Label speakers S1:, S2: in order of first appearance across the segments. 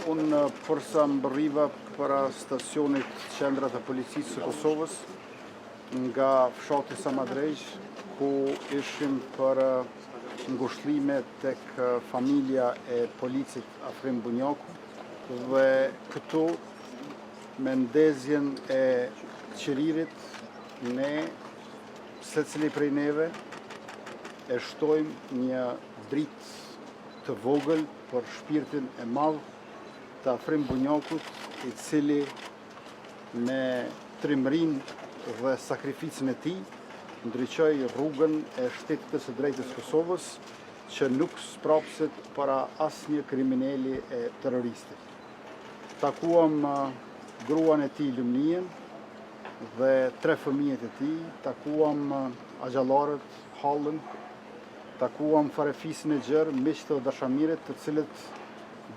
S1: Unë përsa mbërriva para stacionit qendra të policisë së Kosovës nga fshati Samadrejsh, ku ishim për ngushëllime tek familja e policit Afrim Bunjaku, dhe këtu me ndezjen e qiririt ne, secili prej neve, e shtojmë një dritë të vogël për shpirtin e madh të Afrim Bunjakut, i cili me trimrin dhe sakrificën e tij ndriçoi rrugën e shtetit të së drejtës Kosovës, që nuk sprapset para asnjë kriminali e terroristit. Takuam gruan e tij Lumnien dhe 3 fëmijët e tij, takuam axhallarët, Hallën, takuam farefisin e gjerë, miqtë dhe dashamirët, të cilët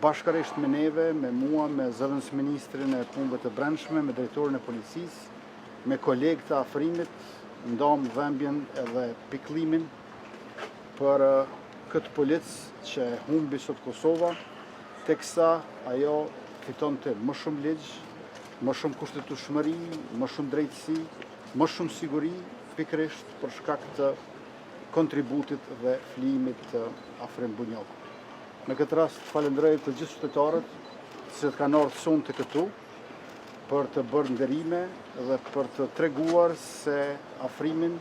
S1: bashkërisht me neve, me mua, me zëvendësministrin e punëve të brendshme, me drejtorin e policisë, me kolegë të Afrimit, ndam dhembjen edhe pikëllimin për këtë policë që humbi sot Kosova, teksa ajo fitonte më shumë ligj, më shumë kushtetueshmëri, më shumë drejtësi, më shumë siguri, pikërisht për shkak të kontributit dhe flimit të Afrim Bunjaku. Në këtë rast falenderoj të gjithë qytetarët që kanë ardhur sonte këtu për të bërë nderime dhe për të treguar se Afrimin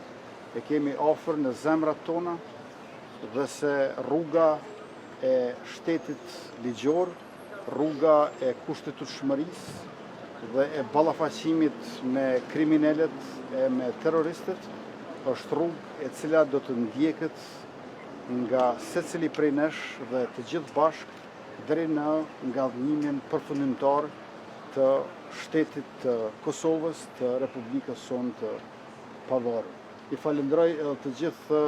S1: e kemi afër në zemrat tona, dhe se rruga e shtetit ligjor, rruga e kushtetueshmërisë dhe e ballafaqimit me kriminalet e me terroristët është rrugë e cila do të ndjekët nga secili prej nesh dhe të gjithë bashkë deri në ngallënimin përfundimtar të shtetit të Kosovës, të Republikës sonë të pavarur. I falenderoj edhe të gjithë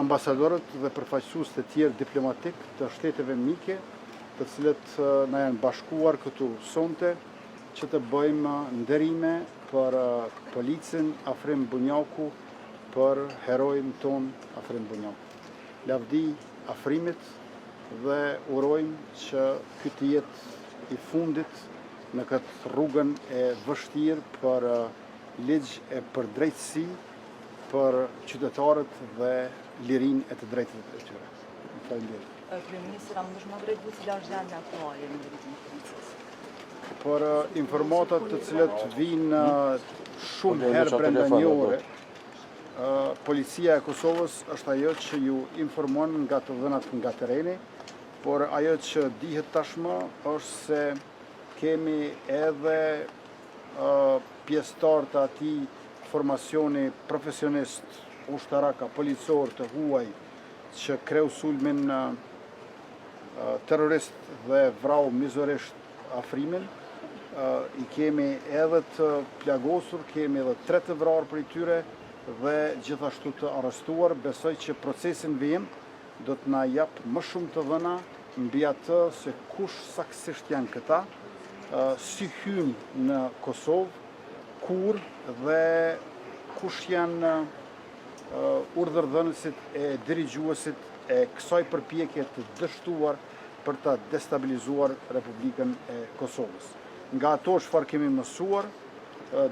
S1: ambasadorët dhe përfaqësues të tjerë diplomatik të shteteve mike, të cilët na janë bashkuar këtu sonte që të bëjmë nderime për policin Afrim Bunjaku, për heroin ton Afrim Bunjaku. Lavdi Afrimit dhe urojmë që ky të jetë i fundit në këtë rrugën e vështirë për ligj e për drejtësi për qytetarët dhe lirinë e të drejtave të tyre. Faleminderit.
S2: Kryeministri, a mundesh më drejtu cila është gjendja aktuale në drejtimin e policisë?
S1: Për informatat të cilat vinë shumë herë brenda një ore, Policia e Kosovës është ajo që ju informon nga të dhënat nga tereni, por ajo që dihet tashmë është se kemi edhe pjesëtar të atij formacioni profesionist, ushtaraka, policor të huaj që kreu sulmin terrorist dhe vrau mizorisht Afrimin. I kemi edhe të plagosur, kemi edhe 3 të vrarë për i tyre, dhe gjithashtu të arrestuar. Besoj që procesin vijim do të na jap më shumë të dhëna mbi atë se kush saktësisht janë këta, si hyn në Kosovë, kur dhe kush janë urdhërdhënësit e dirigjuesit e kësaj përpjekje të dështuar për ta destabilizuar Republikën e Kosovës. Nga ato çfarë kemi mësuar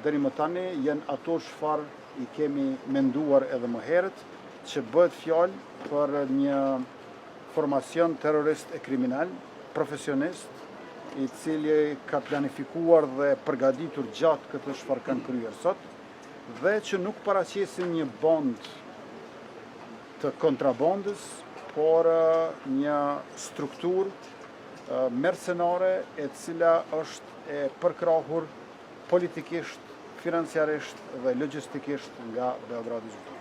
S1: deri më tani janë ato çfarë i kemi menduar edhe më herët, që bëhet fjalë për një formacion terrorist e kriminal, profesionist, i cili ka planifikuar dhe përgatitur gjatë këtë çfarë kanë kryer sot, dhe që nuk paraqesin një band të kontrabandës, por një strukturë mercenare e cila është e përkrahur politikisht, financiarisht dhe logjistikisht nga Beogradi.